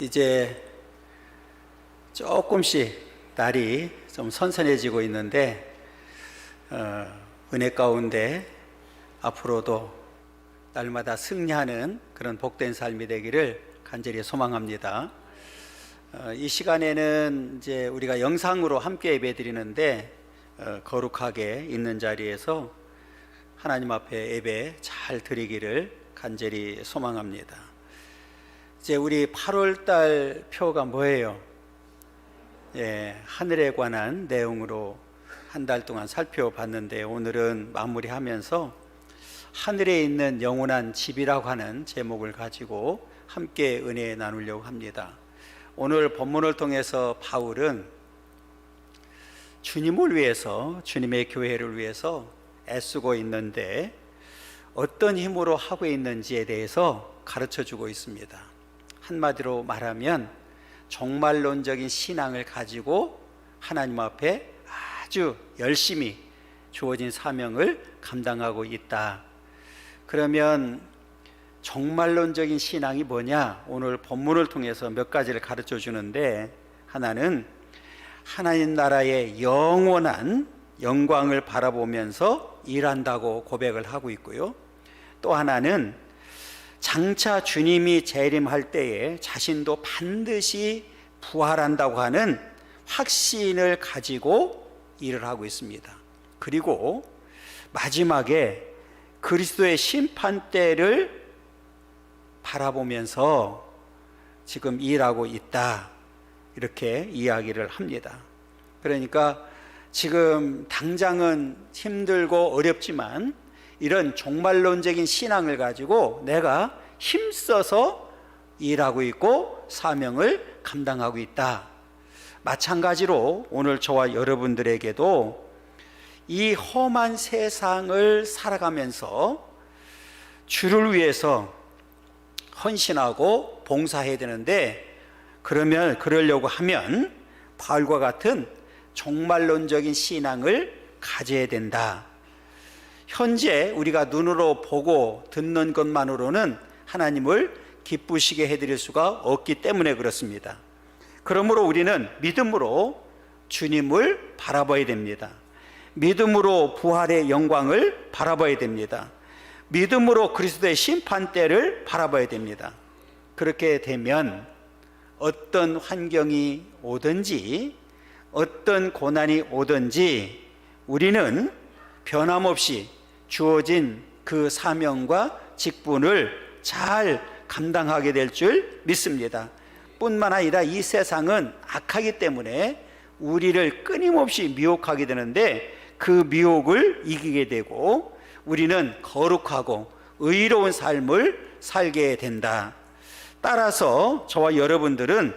이제 조금씩 날이 좀 선선해지고 있는데 은혜 가운데 앞으로도 날마다 승리하는 그런 복된 삶이 되기를 간절히 소망합니다. 이 시간에는 이제 우리가 영상으로 함께 예배드리는데 거룩하게 있는 자리에서 하나님 앞에 예배 잘 드리기를 간절히 소망합니다. 이제 우리 8월달 표가 뭐예요? 하늘에 관한 내용으로 한 달 동안 살펴봤는데 오늘은 마무리하면서 하늘에 있는 영원한 집이라고 하는 제목을 가지고 함께 은혜 나누려고 합니다. 오늘 본문을 통해서 바울은 주님을 위해서, 주님의 교회를 위해서 애쓰고 있는데 어떤 힘으로 하고 있는지에 대해서 가르쳐 주고 있습니다. 한마디로 말하면 종말론적인 신앙을 가지고 하나님 앞에 아주 열심히 주어진 사명을 감당하고 있다. 그러면 종말론적인 신앙이 뭐냐? 오늘 본문을 통해서 몇 가지를 가르쳐 주는데, 하나는 하나님 나라의 영원한 영광을 바라보면서 일한다고 고백을 하고 있고요. 또 하나는 장차 주님이 재림할 때에 자신도 반드시 부활한다고 하는 확신을 가지고 일을 하고 있습니다. 그리고 마지막에 그리스도의 심판 때를 바라보면서 지금 일하고 있다, 이렇게 이야기를 합니다. 그러니까 지금 당장은 힘들고 어렵지만 이런 종말론적인 신앙을 가지고 내가 힘써서 일하고 있고 사명을 감당하고 있다. 마찬가지로 오늘 저와 여러분들에게도 이 험한 세상을 살아가면서 주를 위해서 헌신하고 봉사해야 되는데, 그러려고 하면 바울과 같은 종말론적인 신앙을 가져야 된다. 현재 우리가 눈으로 보고 듣는 것만으로는 하나님을 기쁘시게 해드릴 수가 없기 때문에 그렇습니다. 그러므로 우리는 믿음으로 주님을 바라봐야 됩니다. 믿음으로 부활의 영광을 바라봐야 됩니다. 믿음으로 그리스도의 심판 때를 바라봐야 됩니다. 그렇게 되면 어떤 환경이 오든지 어떤 고난이 오든지 우리는 변함없이 주어진 그 사명과 직분을 잘 감당하게 될 줄 믿습니다. 뿐만 아니라 이 세상은 악하기 때문에 우리를 끊임없이 미혹하게 되는데 그 미혹을 이기게 되고 우리는 거룩하고 의로운 삶을 살게 된다. 따라서 저와 여러분들은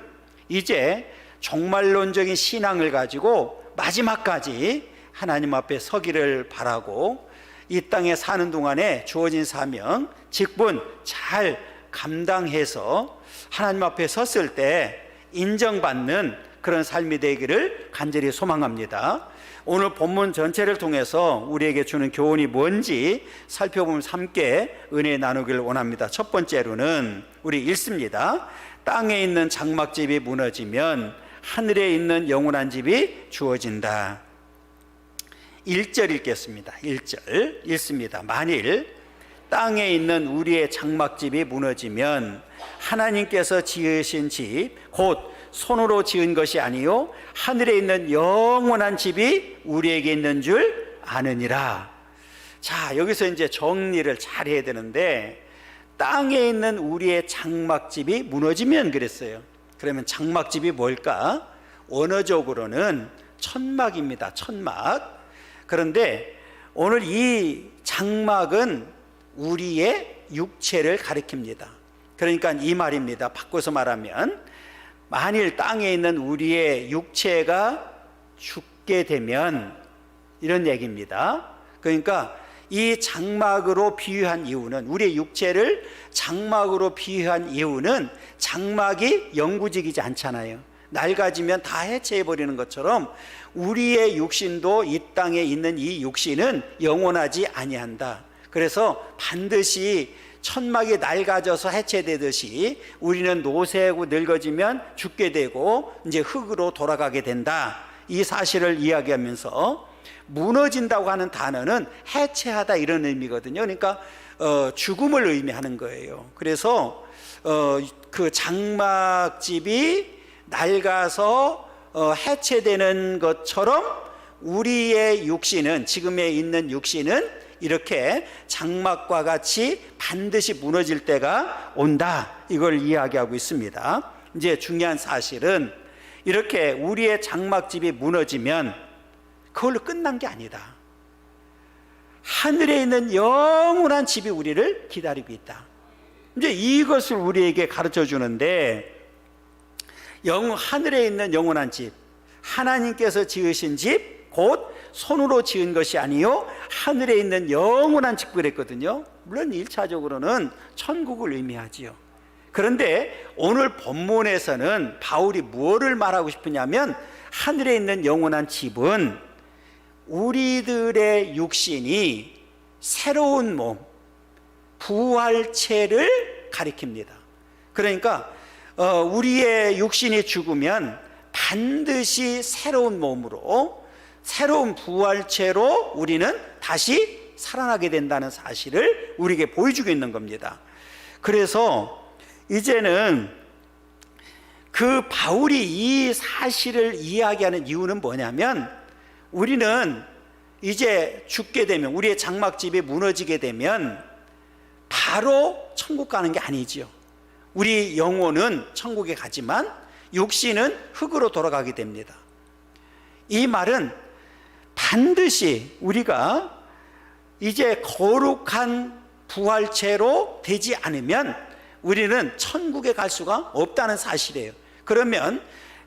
이제 종말론적인 신앙을 가지고 마지막까지 하나님 앞에 서기를 바라고 이 땅에 사는 동안에 주어진 사명, 직분 잘 감당해서 하나님 앞에 섰을 때 인정받는 그런 삶이 되기를 간절히 소망합니다. 오늘 본문 전체를 통해서 우리에게 주는 교훈이 뭔지 살펴보면서 함께 은혜 나누기를 원합니다. 첫 번째로는 우리 읽습니다. 땅에 있는 장막집이 무너지면 하늘에 있는 영원한 집이 주어진다. 1절 읽겠습니다. 1절 읽습니다. 만일 땅에 있는 우리의 장막집이 무너지면 하나님께서 지으신 집, 곧 손으로 지은 것이 아니요 하늘에 있는 영원한 집이 우리에게 있는 줄 아느니라. 자, 여기서 이제 정리를 잘 해야 되는데, 땅에 있는 우리의 장막집이 무너지면 그랬어요. 그러면 장막집이 뭘까? 원어적으로는 천막입니다. 천막. 그런데 오늘 이 장막은 우리의 육체를 가리킵니다. 그러니까 이 말입니다. 바꿔서 말하면 만일 땅에 있는 우리의 육체가 죽게 되면, 이런 얘기입니다. 그러니까 이 장막으로 비유한 이유는, 우리의 육체를 장막으로 비유한 이유는 장막이 영구직이지 않잖아요. 낡아지면 다 해체해버리는 것처럼 우리의 육신도 이 땅에 있는 이 육신은 영원하지 아니한다. 그래서 반드시 천막이 낡아져서 해체되듯이 우리는 노쇠하고 늙어지면 죽게 되고 이제 흙으로 돌아가게 된다. 이 사실을 이야기하면서 무너진다고 하는 단어는 해체하다 이런 의미거든요. 그러니까 죽음을 의미하는 거예요. 그래서 그 장막집이 낡아서 해체되는 것처럼 우리의 육신은, 지금에 있는 육신은 이렇게 장막과 같이 반드시 무너질 때가 온다, 이걸 이야기하고 있습니다. 이제 중요한 사실은 이렇게 우리의 장막집이 무너지면 그걸로 끝난 게 아니다. 하늘에 있는 영원한 집이 우리를 기다리고 있다. 이제 이것을 우리에게 가르쳐 주는데, 하늘에 있는 영원한 집, 하나님께서 지으신 집, 곧 손으로 지은 것이 아니요 하늘에 있는 영원한 집 그랬거든요. 물론 1차적으로는 천국을 의미하지요. 그런데 오늘 본문에서는 바울이 무엇을 말하고 싶으냐면, 하늘에 있는 영원한 집은 우리들의 육신이 새로운 몸, 부활체를 가리킵니다. 그러니까 우리의 육신이 죽으면 반드시 새로운 몸으로, 새로운 부활체로 우리는 다시 살아나게 된다는 사실을 우리에게 보여주고 있는 겁니다. 그래서 이제는 그 바울이 이 사실을 이야기하는 이유는 뭐냐면, 우리는 이제 죽게 되면, 우리의 장막집이 무너지게 되면 바로 천국 가는 게 아니지요. 우리 영혼은 천국에 가지만 육신은 흙으로 돌아가게 됩니다. 이 말은 반드시 우리가 이제 거룩한 부활체로 되지 않으면 우리는 천국에 갈 수가 없다는 사실이에요. 그러면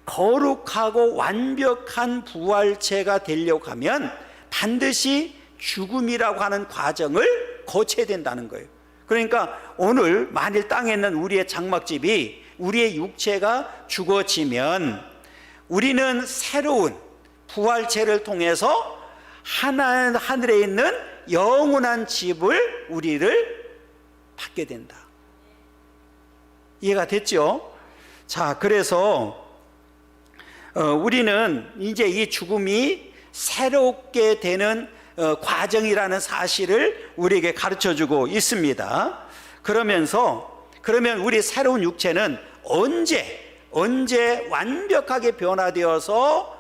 거룩하고 완벽한 부활체가 되려고 하면 반드시 죽음이라고 하는 과정을 거쳐야 된다는 거예요. 그러니까 오늘 만일 땅에 있는 우리의 장막집이, 우리의 육체가 죽어지면 우리는 새로운 부활체를 통해서 하늘에 있는 영원한 집을 우리를 받게 된다. 이해가 됐죠? 자, 그래서 우리는 이제 이 죽음이 새롭게 되는 과정이라는 사실을 우리에게 가르쳐주고 있습니다. 그러면 우리 새로운 육체는 언제 완벽하게 변화되어서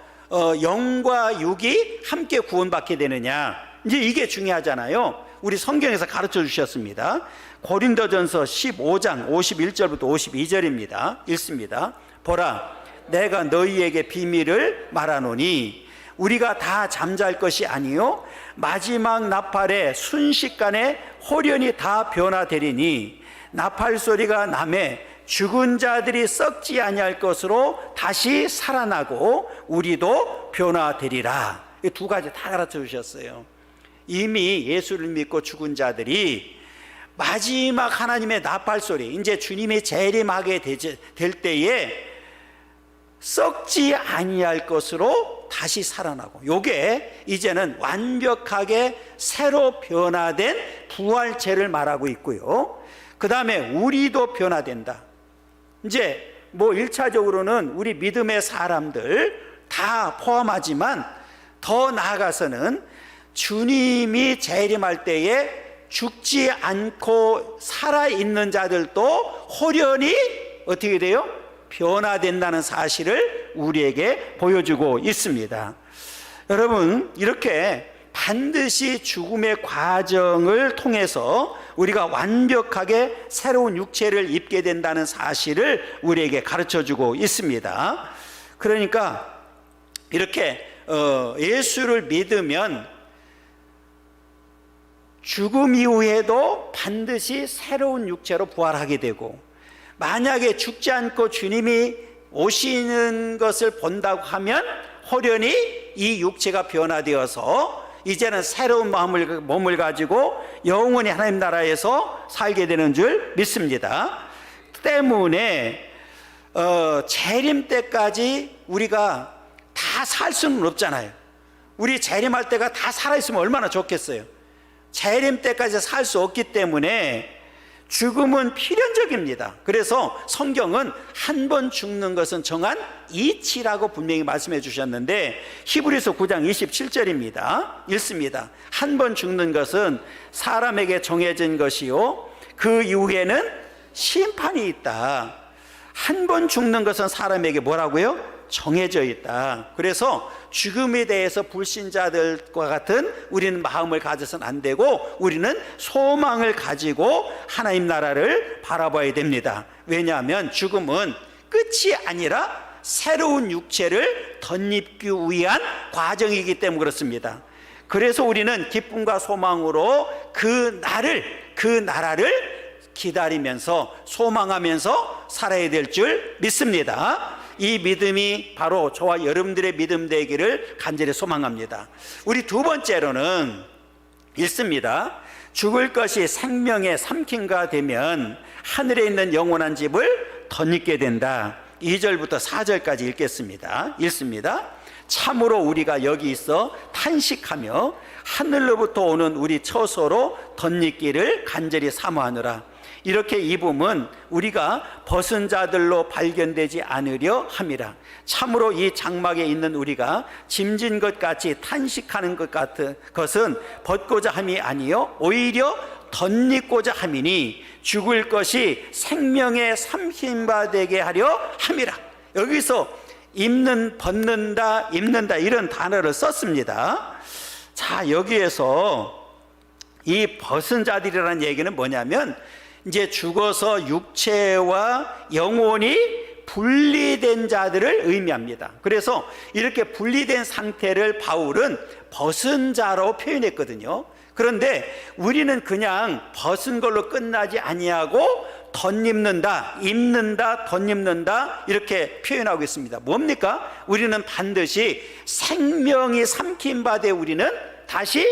영과 육이 함께 구원받게 되느냐, 이제 이게 중요하잖아요. 우리 성경에서 가르쳐 주셨습니다. 고린도전서 15장 51절부터 52절입니다. 읽습니다. 보라, 내가 너희에게 비밀을 말하노니 우리가 다 잠잘 것이 아니요 마지막 나팔에 순식간에 홀연히 다 변화되리니, 나팔 소리가 나매 죽은 자들이 썩지 아니할 것으로 다시 살아나고 우리도 변화되리라. 이 두 가지 다 가르쳐 주셨어요. 이미 예수를 믿고 죽은 자들이 마지막 하나님의 나팔 소리, 이제 주님이 재림하게 될 때에 썩지 아니할 것으로 다시 살아나고, 요게 이제는 완벽하게 새로 변화된 부활체를 말하고 있고요. 그 다음에 우리도 변화된다. 이제 뭐 1차적으로는 우리 믿음의 사람들 다 포함하지만 더 나아가서는 주님이 재림할 때에 죽지 않고 살아있는 자들도 홀연히 어떻게 돼요? 변화된다는 사실을 우리에게 보여주고 있습니다. 여러분, 이렇게 반드시 죽음의 과정을 통해서 우리가 완벽하게 새로운 육체를 입게 된다는 사실을 우리에게 가르쳐주고 있습니다. 그러니까 이렇게 예수를 믿으면 죽음 이후에도 반드시 새로운 육체로 부활하게 되고, 만약에 죽지 않고 주님이 오시는 것을 본다고 하면 홀연히 이 육체가 변화되어서 이제는 새로운 몸을 가지고 영원히 하나님 나라에서 살게 되는 줄 믿습니다. 때문에 재림 때까지 우리가 다 살 수는 없잖아요. 우리 재림할 때가 다 살아있으면 얼마나 좋겠어요. 재림 때까지 살 수 없기 때문에 죽음은 필연적입니다. 그래서 성경은 한 번 죽는 것은 정한 이치라고 분명히 말씀해 주셨는데, 히브리서 9장 27절입니다. 읽습니다. 한 번 죽는 것은 사람에게 정해진 것이요 그 이후에는 심판이 있다. 한 번 죽는 것은 사람에게 뭐라고요? 정해져 있다. 그래서 죽음에 대해서 불신자들과 같은 우리는 마음을 가져서는 안 되고, 우리는 소망을 가지고 하나님 나라를 바라봐야 됩니다. 왜냐하면 죽음은 끝이 아니라 새로운 육체를 덧입기 위한 과정이기 때문에 그렇습니다. 그래서 우리는 기쁨과 소망으로 그 나라를 기다리면서 소망하면서 살아야 될 줄 믿습니다. 이 믿음이 바로 저와 여러분들의 믿음 되기를 간절히 소망합니다. 우리 두 번째로는 읽습니다. 죽을 것이 생명의 삼킨가 되면 하늘에 있는 영원한 집을 덧입게 된다. 2절부터 4절까지 읽겠습니다. 읽습니다. 참으로 우리가 여기 있어 탄식하며 하늘로부터 오는 우리 처소로 덧입기를 간절히 사모하노라. 이렇게 입음은 우리가 벗은 자들로 발견되지 않으려 함이라. 참으로 이 장막에 있는 우리가 짐진 것 같이 탄식하는 것 같은 것은 벗고자 함이 아니요 오히려 덧입고자 함이니 죽을 것이 생명의 삼킴바 되게 하려 함이라. 여기서 벗는다 이런 단어를 썼습니다. 자, 여기에서 이 벗은 자들이라는 얘기는 뭐냐면, 이제 죽어서 육체와 영혼이 분리된 자들을 의미합니다. 그래서 이렇게 분리된 상태를 바울은 벗은 자로 표현했거든요. 그런데 우리는 그냥 벗은 걸로 끝나지 아니하고 덧입는다, 입는다, 덧입는다 이렇게 표현하고 있습니다. 뭡니까? 우리는 반드시 생명이 삼킨 바되 우리는 다시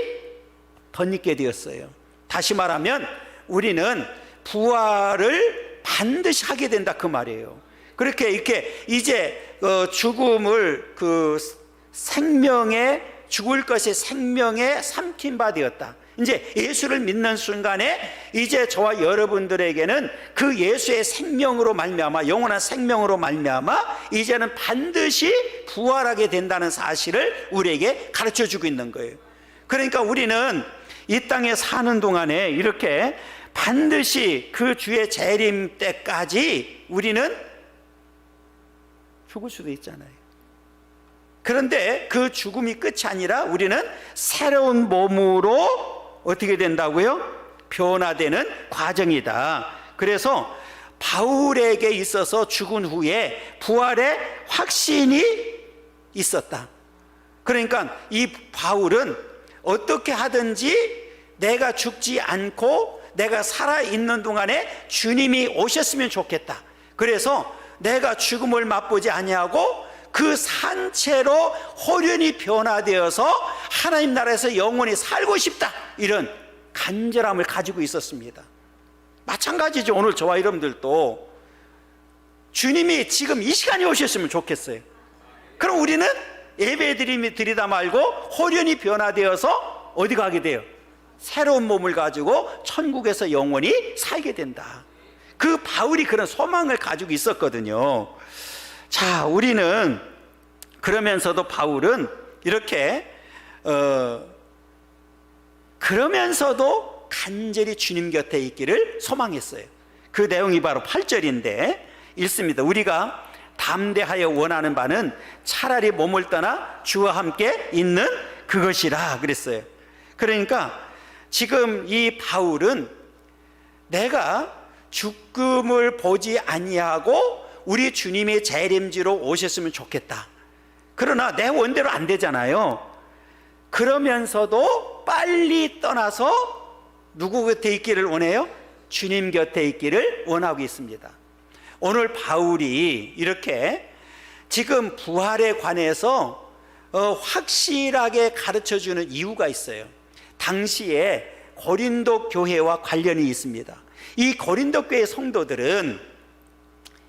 덧입게 되었어요. 다시 말하면 우리는 부활을 반드시 하게 된다 그 말이에요. 그렇게 이렇게 이제 죽음을 죽을 것이 생명에 삼킨 바 되었다. 이제 예수를 믿는 순간에 이제 저와 여러분들에게는 그 예수의 생명으로 말미암아, 영원한 생명으로 말미암아 이제는 반드시 부활하게 된다는 사실을 우리에게 가르쳐 주고 있는 거예요. 그러니까 우리는 이 땅에 사는 동안에 이렇게 반드시 그 주의 재림 때까지 우리는 죽을 수도 있잖아요. 그런데 그 죽음이 끝이 아니라 우리는 새로운 몸으로 어떻게 된다고요? 변화되는 과정이다. 그래서 바울에게 있어서 죽은 후에 부활의 확신이 있었다. 그러니까 이 바울은 어떻게 하든지 내가 죽지 않고 내가 살아있는 동안에 주님이 오셨으면 좋겠다. 그래서 내가 죽음을 맛보지 아니하고 그 산채로 호련히 변화되어서 하나님 나라에서 영원히 살고 싶다, 이런 간절함을 가지고 있었습니다. 마찬가지죠. 오늘 저와 여러분들도 주님이 지금 이 시간에 오셨으면 좋겠어요. 그럼 우리는 예배 드리다 말고 호련히 변화되어서 어디 가게 돼요? 새로운 몸을 가지고 천국에서 영원히 살게 된다. 그 바울이 그런 소망을 가지고 있었거든요. 자, 우리는 그러면서도 바울은 이렇게 그러면서도 간절히 주님 곁에 있기를 소망했어요. 그 내용이 바로 8절인데 읽습니다. 우리가 담대하여 원하는 바는 차라리 몸을 떠나 주와 함께 있는 그것이라 그랬어요. 그러니까 지금 이 바울은 내가 죽음을 보지 아니하고 우리 주님의 재림지로 오셨으면 좋겠다. 그러나 내 원대로 안 되잖아요. 그러면서도 빨리 떠나서 누구 곁에 있기를 원해요? 주님 곁에 있기를 원하고 있습니다. 오늘 바울이 이렇게 지금 부활에 관해서 확실하게 가르쳐주는 이유가 있어요. 당시에 고린도 교회와 관련이 있습니다. 이 고린도 교회 성도들은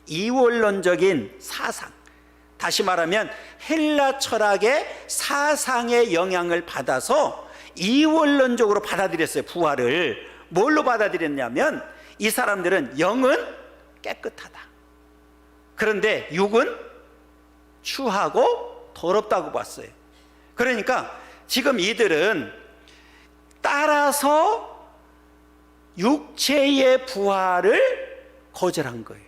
이원론적인 사상, 다시 말하면 헬라 철학의 사상의 영향을 받아서 이원론적으로 받아들였어요. 부활을 뭘로 받아들였냐면 이 사람들은 영은 깨끗하다. 그런데 육은 추하고 더럽다고 봤어요. 그러니까 지금 이들은 따라서 육체의 부활을 거절한 거예요.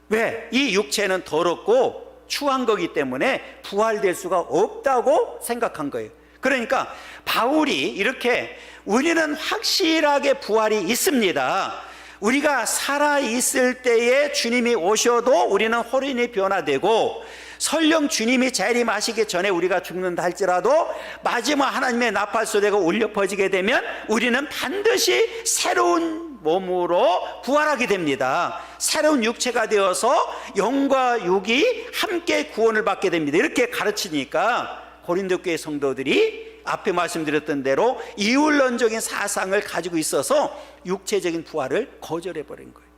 왜? 이 육체는 더럽고 추한 거기 때문에 부활될 수가 없다고 생각한 거예요. 그러니까 바울이 이렇게 우리는 확실하게 부활이 있습니다. 우리가 살아있을 때에 주님이 오셔도 우리는 홀인이 변화되고, 설령 주님이 재림하시기 전에 우리가 죽는다 할지라도 마지막 하나님의 나팔 소리가 울려 퍼지게 되면 우리는 반드시 새로운 몸으로 부활하게 됩니다. 새로운 육체가 되어서 영과 육이 함께 구원을 받게 됩니다. 이렇게 가르치니까 고린도 교회 성도들이 앞에 말씀드렸던 대로 이율론적인 사상을 가지고 있어서 육체적인 부활을 거절해버린 거예요.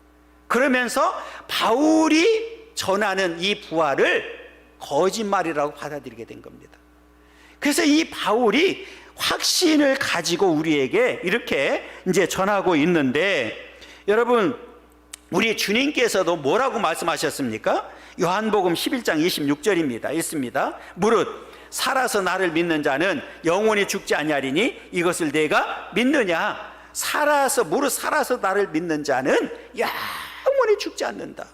그러면서 바울이 전하는 이 부활을 거짓말이라고 받아들이게 된 겁니다. 그래서 이 바울이 확신을 가지고 우리에게 이렇게 이제 전하고 있는데, 여러분, 우리 주님께서도 뭐라고 말씀하셨습니까? 요한복음 11장 26절입니다. 읽습니다. 무릇 살아서 나를 믿는 자는 영원히 죽지 아니하리니 이것을 내가 믿느냐? 무릇 살아서 나를 믿는 자는 영원히 죽지 않는다.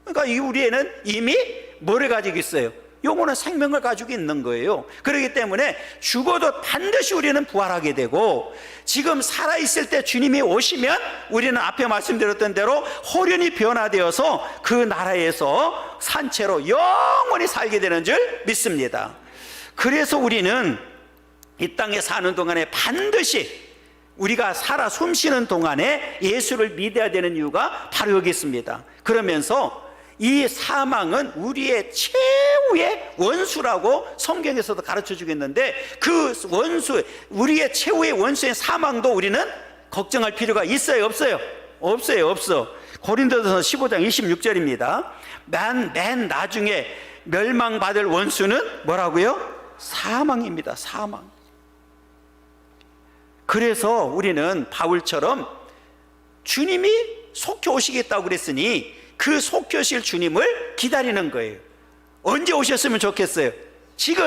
그러니까 우리에는 이미 뭐를 가지고 있어요? 영원한 생명을 가지고 있는 거예요. 그렇기 때문에 죽어도 반드시 우리는 부활하게 되고, 지금 살아있을 때 주님이 오시면 우리는 앞에 말씀드렸던 대로 홀연히 변화되어서 그 나라에서 산채로 영원히 살게 되는 줄 믿습니다. 그래서 우리는 이 땅에 사는 동안에 반드시 우리가 살아 숨쉬는 동안에 예수를 믿어야 되는 이유가 바로 여기 있습니다. 그러면서 이 사망은 우리의 최후의 원수라고 성경에서도 가르쳐 주겠는데, 그 원수, 우리의 최후의 원수인 사망도 우리는 걱정할 필요가 있어요, 없어요? 없어. 고린도전서 15장 26절입니다. 맨 나중에 멸망받을 원수는 뭐라고요? 사망입니다. 사망. 그래서 우리는 바울처럼 주님이 속히 오시겠다고 그랬으니 그 속히 오실 주님을 기다리는 거예요. 언제 오셨으면 좋겠어요? 지금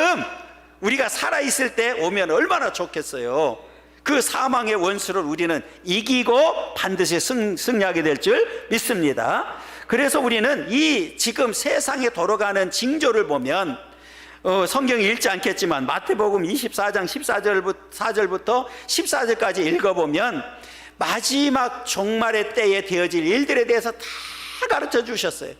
우리가 살아있을 때 오면 얼마나 좋겠어요. 그 사망의 원수를 우리는 이기고 반드시 승리하게 될 줄 믿습니다. 그래서 우리는 이 지금 세상에 돌아가는 징조를 보면, 성경이 읽지 않겠지만 마태복음 24장 4절부터 14절까지 읽어보면 마지막 종말의 때에 되어질 일들에 대해서 다 가르쳐 주셨어요.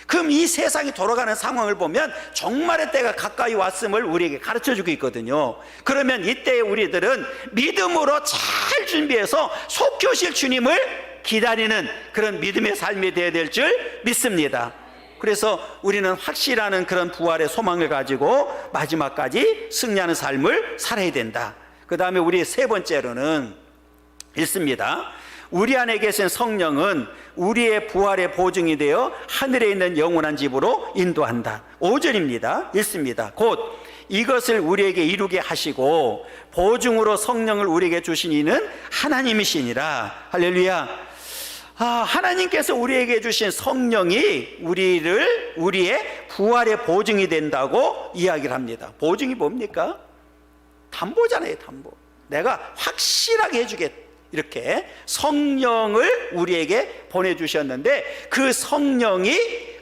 그럼 이 세상이 돌아가는 상황을 보면 종말의 때가 가까이 왔음을 우리에게 가르쳐 주고 있거든요. 그러면 이때에 우리들은 믿음으로 잘 준비해서 속히 오실 주님을 기다리는 그런 믿음의 삶이 되어야 될 줄 믿습니다. 그래서 우리는 확실한 그런 부활의 소망을 가지고 마지막까지 승리하는 삶을 살아야 된다. 그 다음에 우리 세 번째로는 읽습니다. 우리 안에 계신 성령은 우리의 부활의 보증이 되어 하늘에 있는 영원한 집으로 인도한다. 5절입니다. 읽습니다. 곧 이것을 우리에게 이루게 하시고 보증으로 성령을 우리에게 주신 이는 하나님이시니라. 할렐루야. 하나님께서 우리에게 주신 성령이 우리의 부활의 보증이 된다고 이야기를 합니다. 보증이 뭡니까? 담보잖아요, 담보. 내가 확실하게 해주겠다. 이렇게 성령을 우리에게 보내주셨는데 그 성령이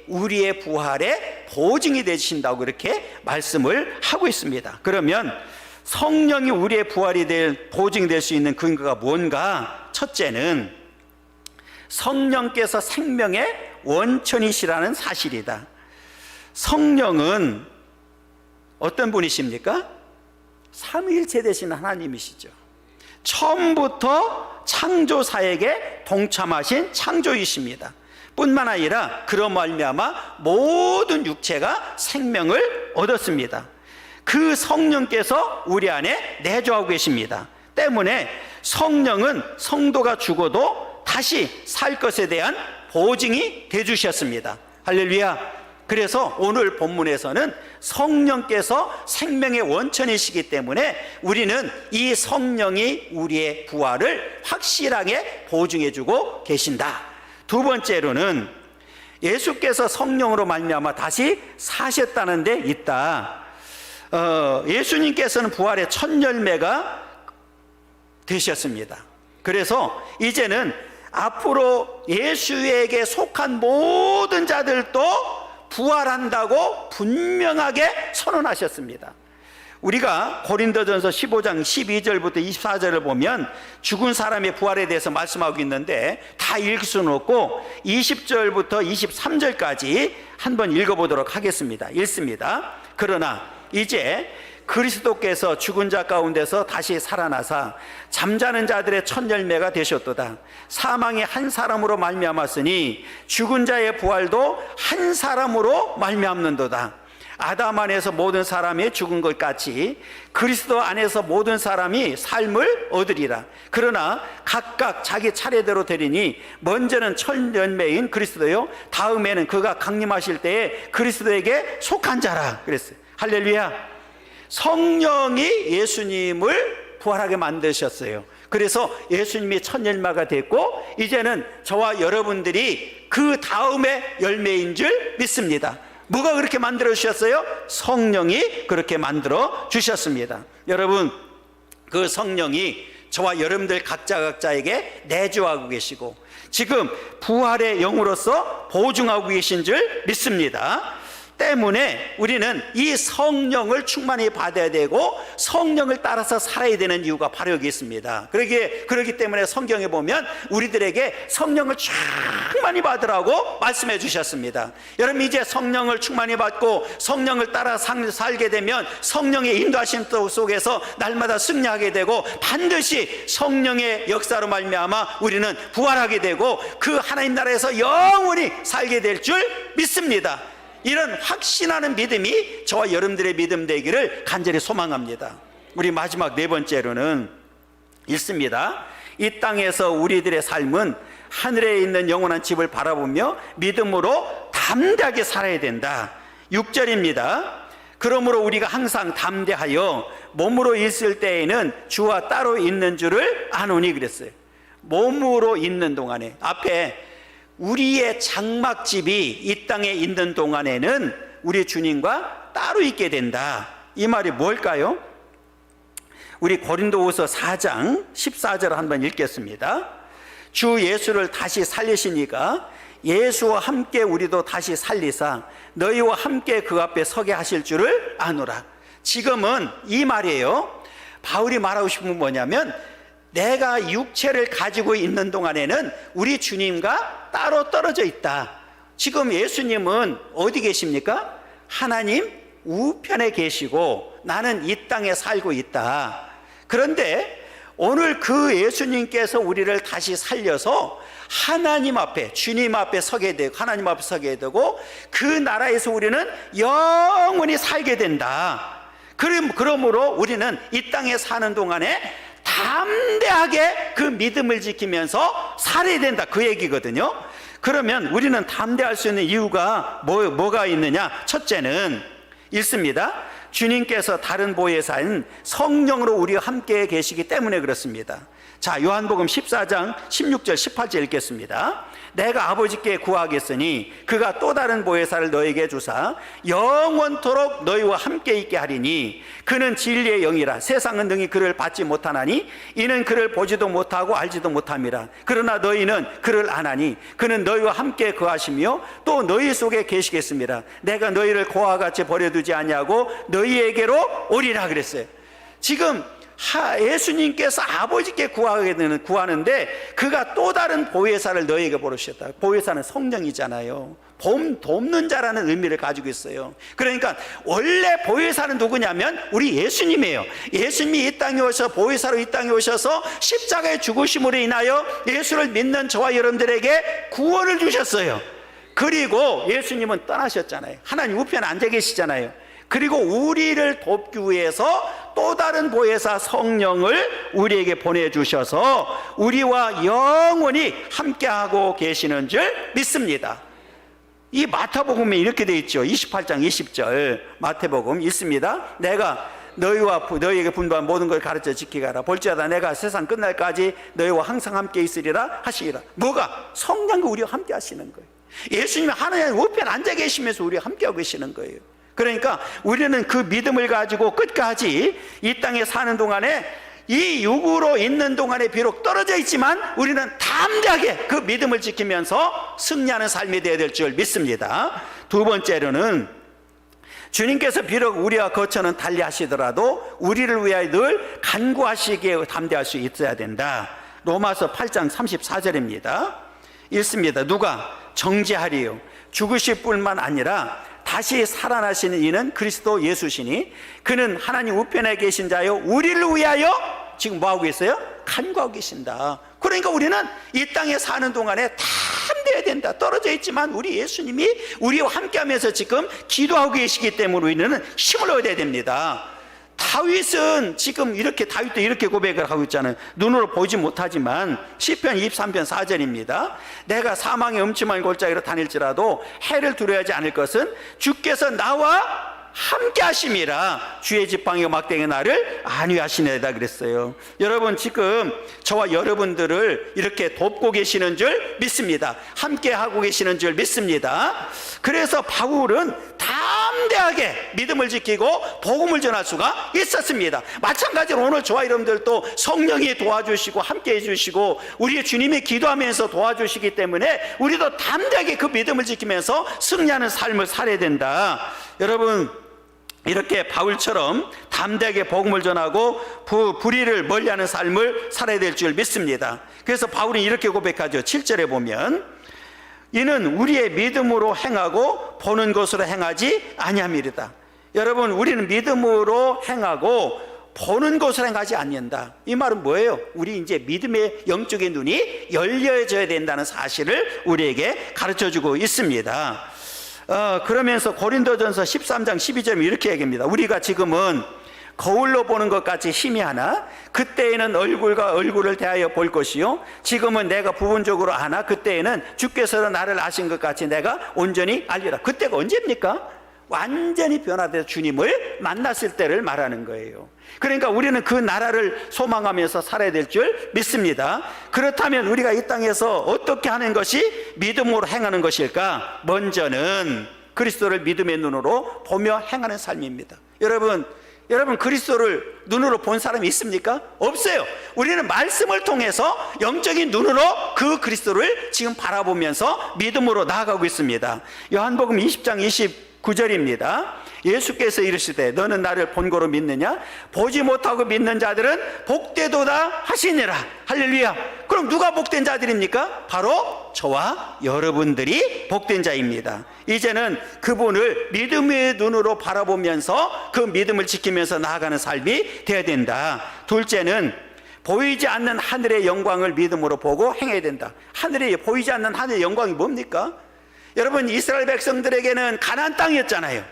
우리의 부활의 보증이 되신다고 이렇게 말씀을 하고 있습니다. 그러면 성령이 우리의 부활이 될 보증이 될 수 있는 근거가 뭔가? 첫째는 성령께서 생명의 원천이시라는 사실이다. 성령은 어떤 분이십니까? 삼위일체 되신 하나님이시죠. 처음부터 창조사에게 동참하신 창조이십니다. 뿐만 아니라 그로 말미암아 모든 육체가 생명을 얻었습니다. 그 성령께서 우리 안에 내주하고 계십니다. 때문에 성령은 성도가 죽어도 다시 살 것에 대한 보증이 되주셨습니다. 할렐루야. 그래서 오늘 본문에서는 성령께서 생명의 원천이시기 때문에 우리는 이 성령이 우리의 부활을 확실하게 보증해주고 계신다. 두 번째로는 예수께서 성령으로 말미암아 다시 사셨다는 데 있다. 예수님께서는 부활의 첫 열매가 되셨습니다. 그래서 이제는 앞으로 예수에게 속한 모든 자들도 부활한다고 분명하게 선언하셨습니다. 우리가 고린도전서 15장 12절부터 24절을 보면 죽은 사람의 부활에 대해서 말씀하고 있는데 다 읽을 수는 없고 20절부터 23절까지 한번 읽어보도록 하겠습니다. 읽습니다. 그러나 이제 그리스도께서 죽은 자 가운데서 다시 살아나사 잠자는 자들의 첫 열매가 되셨도다. 사망이 한 사람으로 말미암았으니 죽은 자의 부활도 한 사람으로 말미암는도다. 아담 안에서 모든 사람이 죽은 것 같이 그리스도 안에서 모든 사람이 삶을 얻으리라. 그러나 각각 자기 차례대로 되리니 먼저는 첫 열매인 그리스도요, 다음에는 그가 강림하실 때에 그리스도에게 속한 자라 그랬어요. 할렐루야. 성령이 예수님을 부활하게 만드셨어요. 그래서 예수님이 첫 열매가 됐고 이제는 저와 여러분들이 그 다음에 열매인 줄 믿습니다. 뭐가 그렇게 만들어 주셨어요? 성령이 그렇게 만들어 주셨습니다. 여러분, 그 성령이 저와 여러분들 각자에게 내주하고 계시고 지금 부활의 영으로서 보증하고 계신 줄 믿습니다. 때문에 우리는 이 성령을 충만히 받아야 되고 성령을 따라서 살아야 되는 이유가 바로 여기 있습니다. 그렇기 때문에 성경에 보면 우리들에게 성령을 충만히 받으라고 말씀해 주셨습니다. 여러분, 이제 성령을 충만히 받고 성령을 따라 살게 되면 성령의 인도하심 속에서 날마다 승리하게 되고 반드시 성령의 역사로 말미암아 우리는 부활하게 되고 그 하나님 나라에서 영원히 살게 될 줄 믿습니다. 이런 확신하는 믿음이 저와 여러분들의 믿음 되기를 간절히 소망합니다. 우리 마지막 네 번째로는 읽습니다. 이 땅에서 우리들의 삶은 하늘에 있는 영원한 집을 바라보며 믿음으로 담대하게 살아야 된다. 6절입니다. 그러므로 우리가 항상 담대하여 몸으로 있을 때에는 주와 따로 있는 줄을 아노니 그랬어요. 몸으로 있는 동안에 앞에 우리의 장막집이 이 땅에 있는 동안에는 우리 주님과 따로 있게 된다. 이 말이 뭘까요? 우리 고린도후서 4장 14절 한번 읽겠습니다. 주 예수를 다시 살리시니까 예수와 함께 우리도 다시 살리사 너희와 함께 그 앞에 서게 하실 줄을 아노라. 지금은 이 말이에요. 바울이 말하고 싶은 건 뭐냐면 내가 육체를 가지고 있는 동안에는 우리 주님과 따로 떨어져 있다. 지금 예수님은 어디 계십니까? 하나님 우편에 계시고 나는 이 땅에 살고 있다. 그런데 오늘 그 예수님께서 우리를 다시 살려서 하나님 앞에, 주님 앞에 서게 되고 하나님 앞에 서게 되고 그 나라에서 우리는 영원히 살게 된다. 그러므로 우리는 이 땅에 사는 동안에 담대하게 그 믿음을 지키면서 살아야 된다, 그 얘기거든요. 그러면 우리는 담대할 수 있는 이유가 뭐가 있느냐? 첫째는 읽습니다. 주님께서 다른 보혜사인 성령으로 우리와 함께 계시기 때문에 그렇습니다. 자, 요한복음 14장 16절 18절 읽겠습니다. 내가 아버지께 구하겠으니 그가 또 다른 보혜사를 너에게 주사 영원토록 너희와 함께 있게 하리니 그는 진리의 영이라 세상은 능히 그를 받지 못하나니 이는 그를 보지도 못하고 알지도 못함이라. 그러나 너희는 그를 아나니 그는 너희와 함께 거하시며 또 너희 속에 계시겠습니다. 내가 너희를 고아와 같이 버려두지 아니하고 너희에게로 오리라 그랬어요. 지금 예수님께서 아버지께 구하는데 그가 또 다른 보혜사를 너희에게 보내셨다. 보혜사는 성령이잖아요. 돕는 자라는 의미를 가지고 있어요. 그러니까 원래 보혜사는 누구냐면 우리 예수님이에요. 예수님이 이 땅에 오셔서 보혜사로 이 땅에 오셔서 십자가의 죽으심으로 인하여 예수를 믿는 저와 여러분들에게 구원을 주셨어요. 그리고 예수님은 떠나셨잖아요. 하나님 우편에 앉아 계시잖아요. 그리고 우리를 돕기 위해서 또 다른 보혜사 성령을 우리에게 보내주셔서 우리와 영원히 함께하고 계시는 줄 믿습니다. 이 마태복음에 이렇게 되어 있죠. 28장 20절 마태복음 있습니다. 내가 너희에게 분부한 모든 걸 가르쳐 지키게 하라. 볼지어다 내가 세상 끝날까지 너희와 항상 함께 있으리라 하시리라. 뭐가? 성령과 우리와 함께 하시는 거예요. 예수님이 하나님 우편 앉아 계시면서 우리와 함께하고 계시는 거예요. 그러니까 우리는 그 믿음을 가지고 끝까지 이 땅에 사는 동안에, 이 육으로 있는 동안에 비록 떨어져 있지만 우리는 담대하게 그 믿음을 지키면서 승리하는 삶이 되어야 될 줄 믿습니다. 두 번째로는 주님께서 비록 우리와 거처는 달리 하시더라도 우리를 위하여 늘 간구하시기에 담대할 수 있어야 된다. 로마서 8장 34절입니다. 읽습니다. 누가 정죄하리요 죽으실 뿐만 아니라 다시 살아나시는 이는 그리스도 예수시니 그는 하나님 우편에 계신 자요 우리를 위하여 지금 뭐하고 계세요? 간구하고 계신다. 그러니까 우리는 이 땅에 사는 동안에 담대해야 된다. 떨어져 있지만 우리 예수님이 우리와 함께하면서 지금 기도하고 계시기 때문에 우리는 힘을 얻어야 됩니다. 다윗은 지금 다윗도 이렇게 고백을 하고 있잖아요. 눈으로 보지 못하지만 시편 23편 4절입니다. 내가 사망의 음침한 골짜기로 다닐지라도 해를 두려워하지 않을 것은 주께서 나와 함께 하심이라. 주의 지팡이와 막대기 나를 안위하시네다 그랬어요. 여러분, 지금 저와 여러분들을 이렇게 돕고 계시는 줄 믿습니다. 함께 하고 계시는 줄 믿습니다. 그래서 바울은 담대하게 믿음을 지키고 복음을 전할 수가 있었습니다. 마찬가지로 오늘 저와 여러분들도 성령이 도와주시고 함께 해주시고 우리의 주님이 기도하면서 도와주시기 때문에 우리도 담대하게 그 믿음을 지키면서 승리하는 삶을 살아야 된다. 여러분, 이렇게 바울처럼 담대하게 복음을 전하고 불의를 멀리하는 삶을 살아야 될 줄 믿습니다. 그래서 바울이 이렇게 고백하죠. 7절에 보면 이는 우리의 믿음으로 행하고 보는 것으로 행하지 아니함이리다. 여러분, 우리는 믿음으로 행하고 보는 것으로 행하지 않는다. 이 말은 뭐예요? 우리 이제 믿음의 영적인 눈이 열려져야 된다는 사실을 우리에게 가르쳐주고 있습니다. 그러면서 고린도전서 13장 12절에 이렇게 얘기합니다. 우리가 지금은 거울로 보는 것 같이 희미하나 그때에는 얼굴과 얼굴을 대하여 볼 것이요 지금은 내가 부분적으로 아나 그때에는 주께서 나를 아신 것 같이 내가 온전히 알리라. 그때가 언제입니까? 완전히 변화돼서 주님을 만났을 때를 말하는 거예요. 그러니까 우리는 그 나라를 소망하면서 살아야 될 줄 믿습니다. 그렇다면 우리가 이 땅에서 어떻게 하는 것이 믿음으로 행하는 것일까? 먼저는 그리스도를 믿음의 눈으로 보며 행하는 삶입니다. 여러분 그리스도를 눈으로 본 사람이 있습니까? 없어요. 우리는 말씀을 통해서 영적인 눈으로 그 그리스도를 지금 바라보면서 믿음으로 나아가고 있습니다. 요한복음 20장 29절입니다. 예수께서 이르시되 너는 나를 본고로 믿느냐? 보지 못하고 믿는 자들은 복되도다 하시니라. 할렐루야. 그럼 누가 복된 자들입니까? 바로 저와 여러분들이 복된 자입니다. 이제는 그분을 믿음의 눈으로 바라보면서 그 믿음을 지키면서 나아가는 삶이 되어야 된다. 둘째는 보이지 않는 하늘의 영광을 믿음으로 보고 행해야 된다. 보이지 않는 하늘의 영광이 뭡니까? 여러분, 이스라엘 백성들에게는 가나안 땅이었잖아요.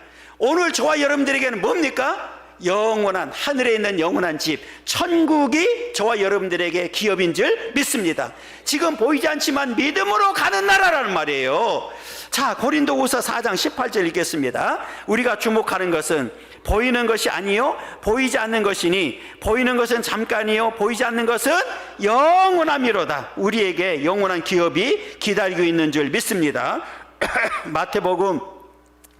오늘 저와 여러분들에게는 뭡니까? 영원한, 하늘에 있는 영원한 집, 천국이 저와 여러분들에게 기업인 줄 믿습니다. 지금 보이지 않지만 믿음으로 가는 나라라는 말이에요. 자, 고린도후서 4장 18절 읽겠습니다. 우리가 주목하는 것은 보이는 것이 아니요 보이지 않는 것이니 보이는 것은 잠깐이요 보이지 않는 것은 영원함이로다. 우리에게 영원한 기업이 기다리고 있는 줄 믿습니다. 마태복음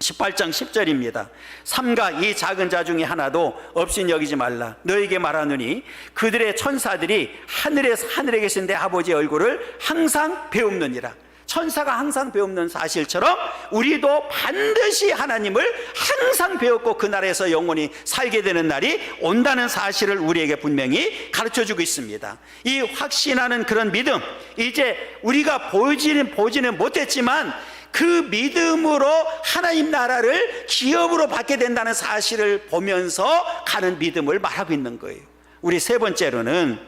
18장 10절입니다. 삼가 이 작은 자 중에 하나도 없인 여기지 말라. 너에게 말하노니 그들의 천사들이 하늘에 계신 내 아버지의 얼굴을 항상 배웁느니라. 천사가 항상 배우는 사실처럼 우리도 반드시 하나님을 항상 배웠고 그 나라에서 영원히 살게 되는 날이 온다는 사실을 우리에게 분명히 가르쳐주고 있습니다. 이 확신하는 그런 믿음, 이제 우리가 보지는 못했지만 그 믿음으로 하나님 나라를 기업으로 받게 된다는 사실을 보면서 가는 믿음을 말하고 있는 거예요. 우리 세 번째로는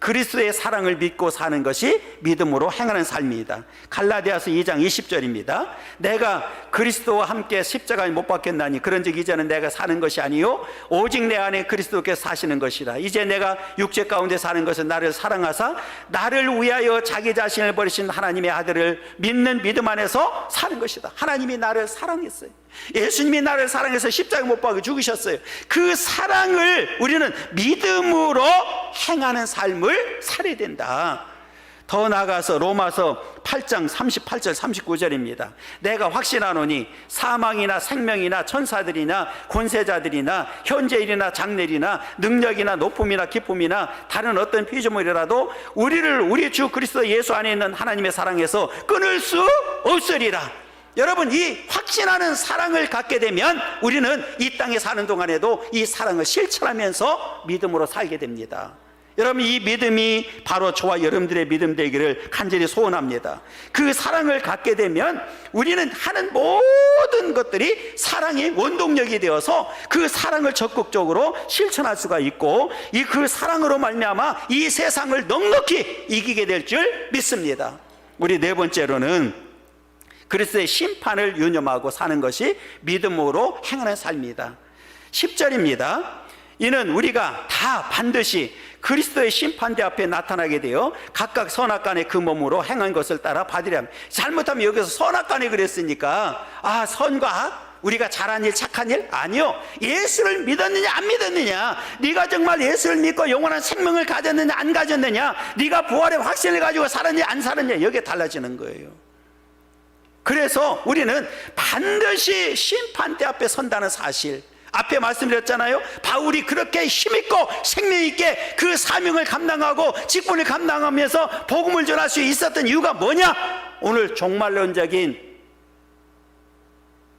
그리스도의 사랑을 믿고 사는 것이 믿음으로 행하는 삶입니다. 갈라디아서 2장 20절입니다. 내가 그리스도와 함께 십자가에 못 박혔나니 그런즉 이제는 내가 사는 것이 아니요 오직 내 안에 그리스도께서 사시는 것이라. 이제 내가 육체 가운데 사는 것은 나를 사랑하사 나를 위하여 자기 자신을 버리신 하나님의 아들을 믿는 믿음 안에서 사는 것이다. 하나님이 나를 사랑했어요. 예수님이 나를 사랑해서 십자가에 못 박아 죽으셨어요. 그 사랑을 우리는 믿음으로 행하는 삶을 살아야 된다. 더 나아가서 로마서 8장 38절 39절입니다. 내가 확신하노니 사망이나 생명이나 천사들이나 권세자들이나 현재일이나 장래일이나 능력이나 높음이나 기쁨이나 다른 어떤 피조물이라도 우리를 우리 주 그리스도 예수 안에 있는 하나님의 사랑에서 끊을 수 없으리라. 여러분, 이 확신하는 사랑을 갖게 되면 우리는 이 땅에 사는 동안에도 이 사랑을 실천하면서 믿음으로 살게 됩니다. 여러분, 이 믿음이 바로 저와 여러분들의 믿음 되기를 간절히 소원합니다. 그 사랑을 갖게 되면 우리는 하는 모든 것들이 사랑의 원동력이 되어서 그 사랑을 적극적으로 실천할 수가 있고 그 사랑으로 말미암아 이 세상을 넉넉히 이기게 될 줄 믿습니다. 우리 네 번째로는 그리스도의 심판을 유념하고 사는 것이 믿음으로 행하는 삶입니다. 10절입니다. 이는 우리가 다 반드시 그리스도의 심판대 앞에 나타나게 되어 각각 선악간의 그 몸으로 행한 것을 따라 받으려 합니다. 잘못하면 여기서 선악간에 그랬으니까 선과 우리가 잘한 일, 착한 일? 아니요. 예수를 믿었느냐 안 믿었느냐, 네가 정말 예수를 믿고 영원한 생명을 가졌느냐 안 가졌느냐, 네가 부활의 확신을 가지고 살았느냐 안 살았느냐, 여기에 달라지는 거예요. 그래서 우리는 반드시 심판대 앞에 선다는 사실, 앞에 말씀드렸잖아요. 바울이 그렇게 힘있고 생명있게 그 사명을 감당하고 직분을 감당하면서 복음을 전할 수 있었던 이유가 뭐냐? 오늘 종말론적인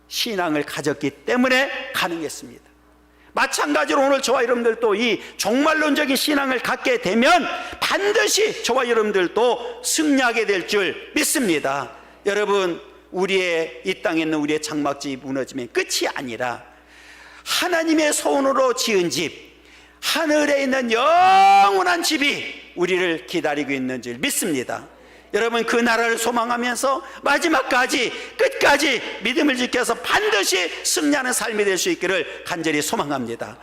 신앙을 가졌기 때문에 가능했습니다. 마찬가지로 오늘 저와 여러분들도 이 종말론적인 신앙을 갖게 되면 반드시 저와 여러분들도 승리하게 될 줄 믿습니다. 여러분, 우리의 이 땅에 있는 우리의 장막집이 무너지면 끝이 아니라 하나님의 손으로 지은 집, 하늘에 있는 영원한 집이 우리를 기다리고 있는 줄 믿습니다. 여러분, 그 나라를 소망하면서 마지막까지 끝까지 믿음을 지켜서 반드시 승리하는 삶이 될 수 있기를 간절히 소망합니다.